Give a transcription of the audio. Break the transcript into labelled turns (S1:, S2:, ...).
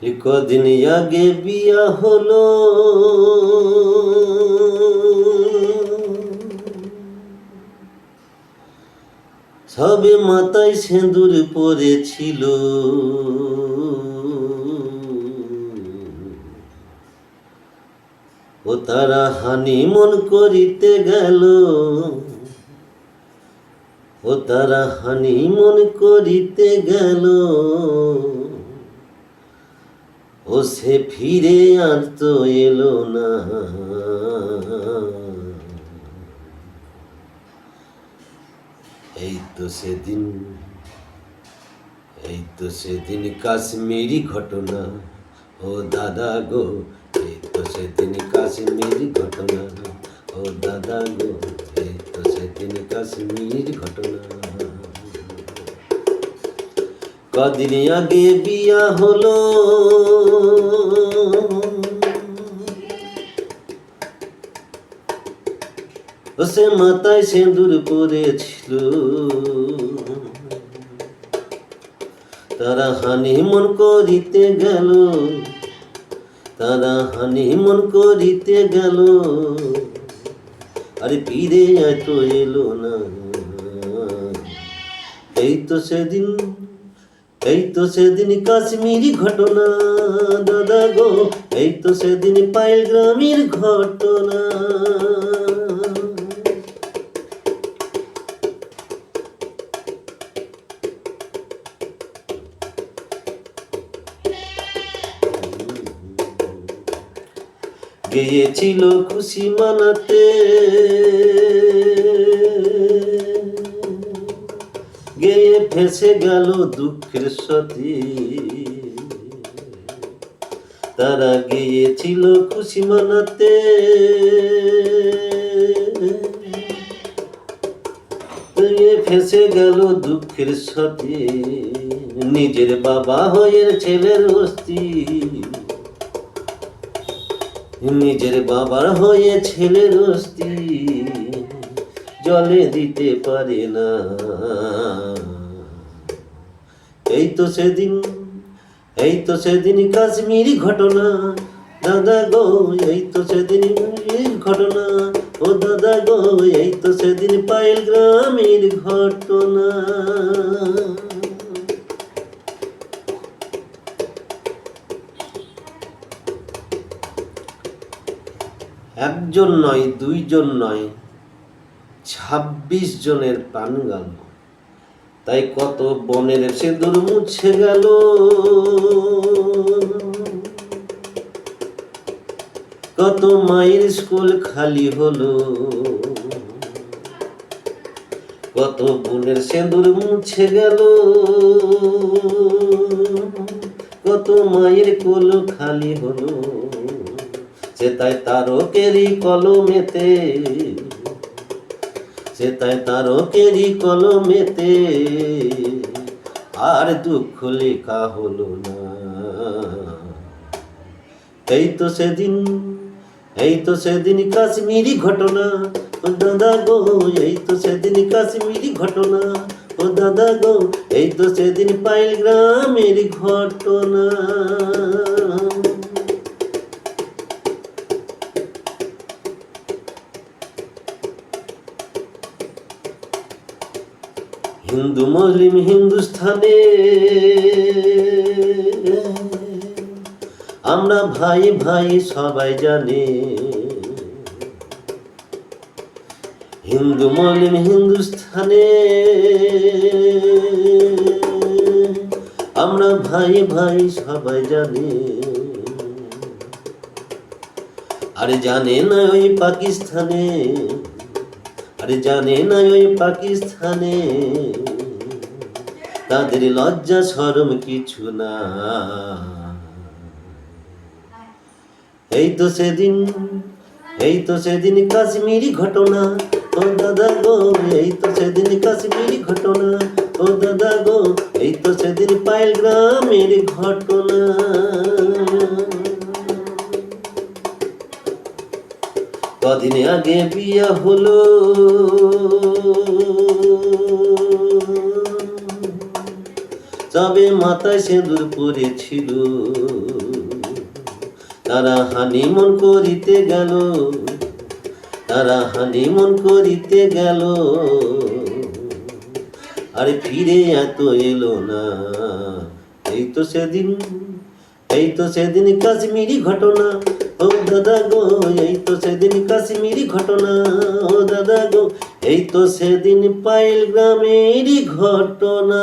S1: কদিন আগে বিয়া হলো, সবে মাথায় সিঁদুর পড়েছিল, ও তারা হানিমুন করিতে গেল, ও তারা হানিমুন করিতে গেল, ও সে ফিরে আর তো এলো না। এই তো সেদিন, এই তো সেদিন কাশ্মীরি ঘটনা, ও দাদা গো, এই তো সেদিন কাশ্মীরি ঘটনা, ও দাদা গো, এই তো সেদিন কাশ্মীরি ঘটনা। কদিন আগে বিয়া হলো, সে মাথায় সিঁদুর পড়েছিল, তারা হানিমুন করিতে গেল, তারা হানিমুন করিতে গেল, আরে ফিরে এত এলো না। এই তো সেদিন, এই তো সেদিন কাশ্মীরি ঘটনা, দাদা গো, এই তো সেদিন পাইল গ্রামের ঘটনা। গিয়েছিল খুশি মানাতে, গিয়ে ফেসে গেল দুঃখের সাথে, তারা গিয়েছিল খুশি মানাতে, গিয়ে ফেসে গেল দুঃখের সাথে, নিজের বাবা হয়ে ছেলের অস্তি, নিজের বাবার হয়ে ছেলের অস্তি জলে দিতে পারে না। এই তো সেদিন, এই তো সেদিন কাশ্মীরি ঘটনা, দাদা গো, এই তো সেদিন ঘটনা, ও দাদা গো, এই তো সেদিন পাইল গ্রামের ঘটনা। একজন নয়, দুইজন নয়, 26 জনের প্রাণ গেল। তাই কত বনের সিঁদুর মুছে গেল, কত মায়ের স্কুল খালি হলো, কত বোনের সিঁদুর মুছে গেল, কত মায়ের কোল খালি হলো। সে তাই তারকেরই কলমেতে, সে তাই তারকেরই কলমেতে আর দুঃখ লেখা হলো না। এই তো সেদিন, এই তো সেদিন কাশ্মীরি ঘটনা, ও দাদা গো, এই তো সেদিন কাশ্মীরি ঘটনা, ও দাদা গো, এই তো সেদিন পাইল গ্রামের ঘটনা। হিন্দু মুসলিম হিন্দুস্থানে আমরা ভাই ভাই সবাই জানে, হিন্দু মুসলিম হিন্দুস্থানে আমরা ভাই ভাই সবাই জানে। আরে জানে না ওই পাকিস্তানে, আরে জানে না ওই পাকিস্তানে তাদের লজ্জা শরম কিছু না। এই তো সেদিন, এই তো সেদিন কাশ্মীরি ঘটনা, ও দাদা গো, এই তো সেদিন কাশ্মীরি ঘটনা, ও দাদা গো, এই তো সেদিন পাইল গ্রামের ঘটনা। কদিন আগে বিয়া হলো, তবে মাথায় সিঁদুর পড়েছিল। তারা হানিমুন করিতে গেল, তারা হানিমুন করিতে গেল, আর ফিরে এত এলো না। এই তো সেদিন, এই তো সেদিন কাশ্মীরি ঘটনা, ও দাদা গো, এই তো সেদিন কাশ্মীরি ঘটনা, ও দাদা গো, এই তো সেদিন পাইল গ্রামেরই ঘটনা।